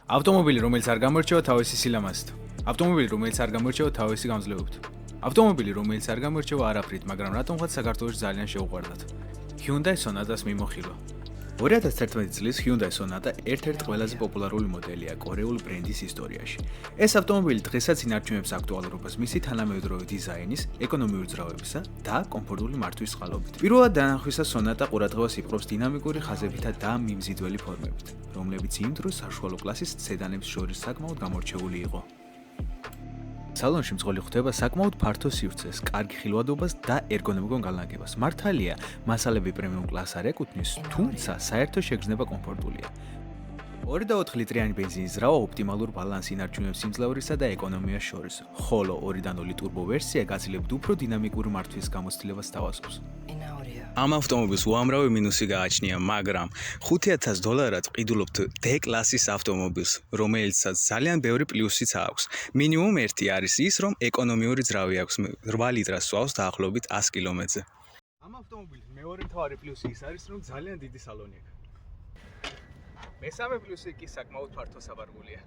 ავტომობილი, რომელიც არ გამორჩევა თავისი სილამაზით. ავტომობილი, რომელიც არ გამორჩევა თავისი გამძლეობით. ავტომობილი, რომელიც არ გამორჩევა არაფრით, მაგრამ რატომღაც საქართველოში ძალიან შეუყვარდათ. Hyundai Sonata-ს მიმოხილვა. 2011 წლის Hyundai Sonata ერთ-ერთი ყველაზე პოპულარული მოდელია კორეულ ბრენდის ისტორიაში. ეს ავტომობილი დღესაც ინარჩუნებს აქტუალურობას მისი თანამედროვე დიზაინის, ეკონომიური ძრავებისა და კომფორტული მართვის წყალობით. პირველად დანახვისას Sonata ყურადღებას იპყრობს დინამიკური ხაზებითა და მიმზიდველი ფორმებით, რომლებიც იმ დროს საშუალო კლასის სედანებს შორის საკმაოდ გამორჩეული იყო. სალონში მძღოლი ხვდება საკმაოდ ფართო სივრცეს, კარგი ხილვადობას და ერგონომიკონ განლაგებას. მართალია, მასალები პრემიუმ კლასს არ ეკუთვნის, თუმცა საერთო შეგრძნება კომფორტულია. 2.4 ლიტრიანი ბენზინის ძრავა ოპტიმალურ ბალანსს ინარჩუნებს სიმძლავრისა და ეკონომიას შორის, ხოლო 2.0 ტურბო ვერსია გაცილებით უფრო დინამიკური მართვის გამოცდილებას თავაზობს. ამ ავტომობილს უამრავი მინუსი გააჩნია, მაგრამ $5,000-ად ყიდულობთ D-კლასის ავტომობილს, რომელიცაც ძალიან ბევრი პლუსიც აქვს. მინიმუმ ერთი არის ის, რომ ეკონომიური ძრავი აქვს, 8 ლიტრას სვავს დაახლოებით 100 კილომეტრზე. ამ ავტომობილის მეორე მთავარი პლუსი ის არის, რომ ძალიან დიდი სალონი აქვს. მესამე პლუსი კი საკმაოდ ფართო საბარგულია.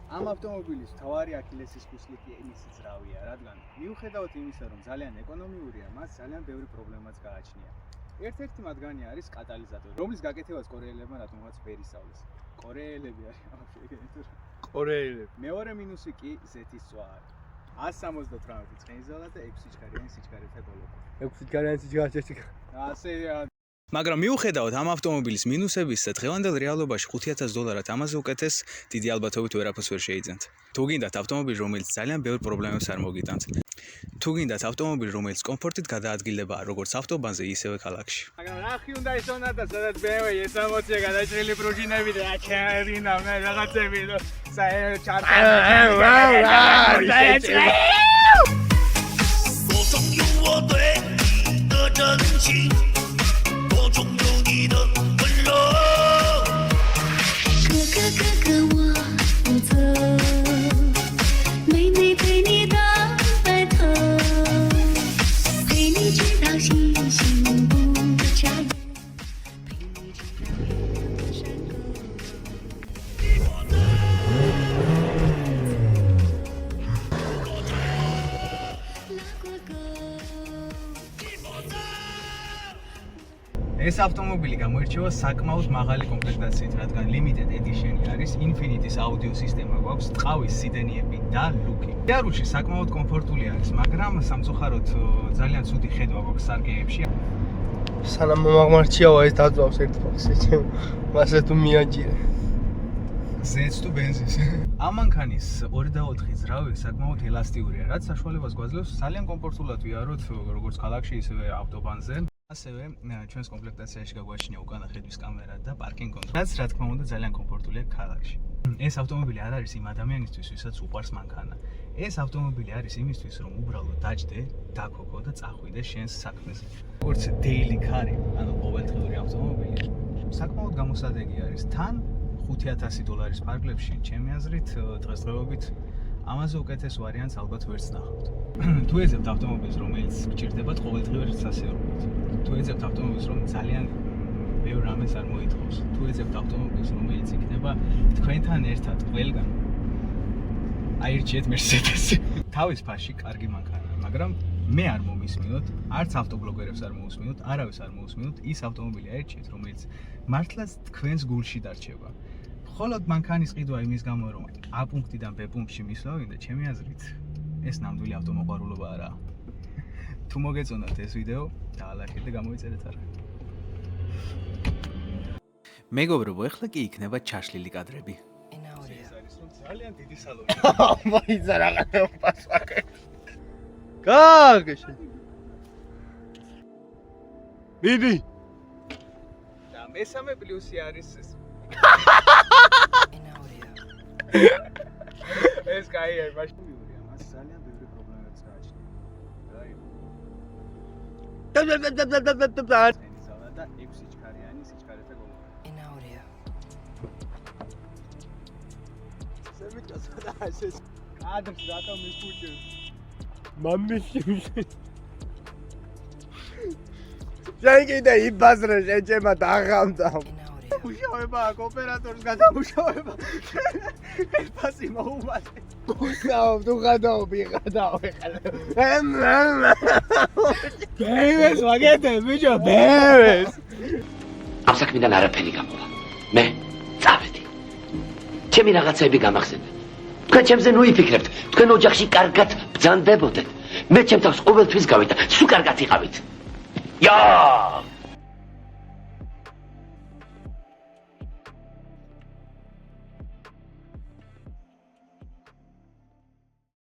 ამ ავტომობილის მთავარი აქილესის ქუსლი კი მისი ძრავია, რადგან მიუხედავად იმისა, რომ ძალიან ეკონომიურია, მას ძალიან ბევრი პრობლემაც გააჩნია. ერთ-ერთი მათგანი არის კატალიზატორი, რომლის გაკეთებას კორეელებმა რატომღაც ვერ ისწავლეს. კორეელები არის, კორეელები. მეორე მინუსი კი ზეთის წვა არის. 178 ცხენისძალა და 6 სიჩქარიანი სიჩქარეთა გოლოყი. 6 სიჩქარიანი სიჩქარე. ასე მაგრამ მიუხედავად ამ ავტომობილის მინუსებისა, დღევანდელ რეალობაში $5,000-ად ამაზე უკეთეს დიდი ალბათობით ვერაფერს ვერ შეიძენთ. თუ გინდათ ავტომობილი, რომელიც ძალიან ბევრ პრობლემებს არ მოგიტანთ. თუ გინდათ ავტომობილი, რომელიც კომფორტით გადაადგილდება როგორც ავტობანზე, ისევე ქალაქში. მაგრამ რა Hyundai Sonata, სადაც BMW S60-ია გადაჭრილი პრუჟინები და ჩერინა რაღაცები და ეს ავტომობილი გამოირჩევა საკმაოდ მაღალი კომპლექტაციით, რადგან limited edition-ი არის, Infinity-ის აუდიო სისტემა გვაქვს, ტყავის სიდენიები და ლუკი. იარუში საკმაოდ კომფორტული არის, მაგრამ სამწუხაროდ ძალიან ცუდი ხედვა გვაქვს სარკეებში. სანამ მომაღმარჩიავა ეს დაძვავს ერთ ფაქს ეჩემ. მასე თუ მიაჯირე. ზეთს თუ ბენზინს. ამ მანქანის 2.4 ძრავი საკმაოდ ელასტიურია, რაც საშუალებას გვაძლევს ძალიან კომფორტულად ვიაროთ როგორც ქალაქში, ისევე ავტობანზე. ასევე ჩვენს კომპლექტაციაში გაგვაჩნია უკანა ხედვის კამერა და პარკინგ კონტროლი, რაც რა თქმა უნდა ძალიან კომფორტულია ქალაქში. ეს ავტომობილი არ არის იმ ადამიანისთვის, ვისაც უყვარს მანქანა. ეს ავტომობილი არის იმისთვის, რომ უბრალოდ დაჯდე, დაქოქო და წახვიდე შენს საქმეზე. როგორც daily car, ანუ ყოველდღიური ავტომობილი, საკმაოდ გამოსადეგი არის. თან $5,000 ფარგლებში, ჩემი აზრით, დღესდღეობით ამაზე უკეთეს ვარიანტს ალბათ ვერც ნახავთ. თუ ეძებთ ავტომობილს, რომელიც გჭირდებათ ყოველდღიურ სასიარულოდ. თუ ეძებთ ავტომობილს, რომ ძალიან ბევრ რამეს არ მოითხოვს. თუ ეძებთ ავტომობილს, რომელიც იქნება თქვენთან ერთად ყველგან. აირჩიეთ Mercedes-ი. თავის ფაში კარგი მანქანაა, მაგრამ მე არ მომისმინოთ, არც ავტობლოგერებს არ მოусმინოთ, არავის არ მოусმინოთ ის ავტომობილი აირჩიეთ, რომელიც მართლაც თქვენს გულში დარჩება. ხოლოდ მანქანის ყიდვა იმის გამო, რომ A პუნქტიდან B პუნქტში მისვლავინდა, ჩემი აზრით, ეს ნამდვილი ავტომოყვარულობა არაა. თუ მოგეწონათ ეს ვიდეო, დაალაიქეთ და გამოიწერეთ არა. მეგობრებო, ეხლა კი იქნება ჩაშლილი კადრები. ეს არის რომ ძალიან დიდი სალონი. მაიცა რაღაცა პასაკე. გაგეშე. მიდი. და მესამე პლუსი არის ეს. ეს კაია, მაშინურია, მას ძალიან ბევრი პრობლემებიც გააჩნია. ცხენისძალა და 6 სიჩქარიანი სიჩქარეთა გოლოყი. სემიტკასა და ეს კადრს რატომ მიფუჭებს? მამიში. შენ კიდე იბაზრე შეჭემა დაღამდა. მუშაობა აქვს, ოპერატორს გადამუშავება. ფასი მოუმატე. უსაუბ თუ გადაობი ხადაო ეხლა. ბევეს ვაგეთე ბიჭო ბევეს. ამ საქმიდან არაფერი გამოვა. მე წავედი. ჩემი რაღაცები გამახსენდა. თქვენ ჩემზე ნუ იფიქრებთ. თქვენ ოჯახში კარგად ბრძანდებოდეთ. მე ჩემ თავს ყოველთვის გავიდა. სულ კარგად იყავით. ია!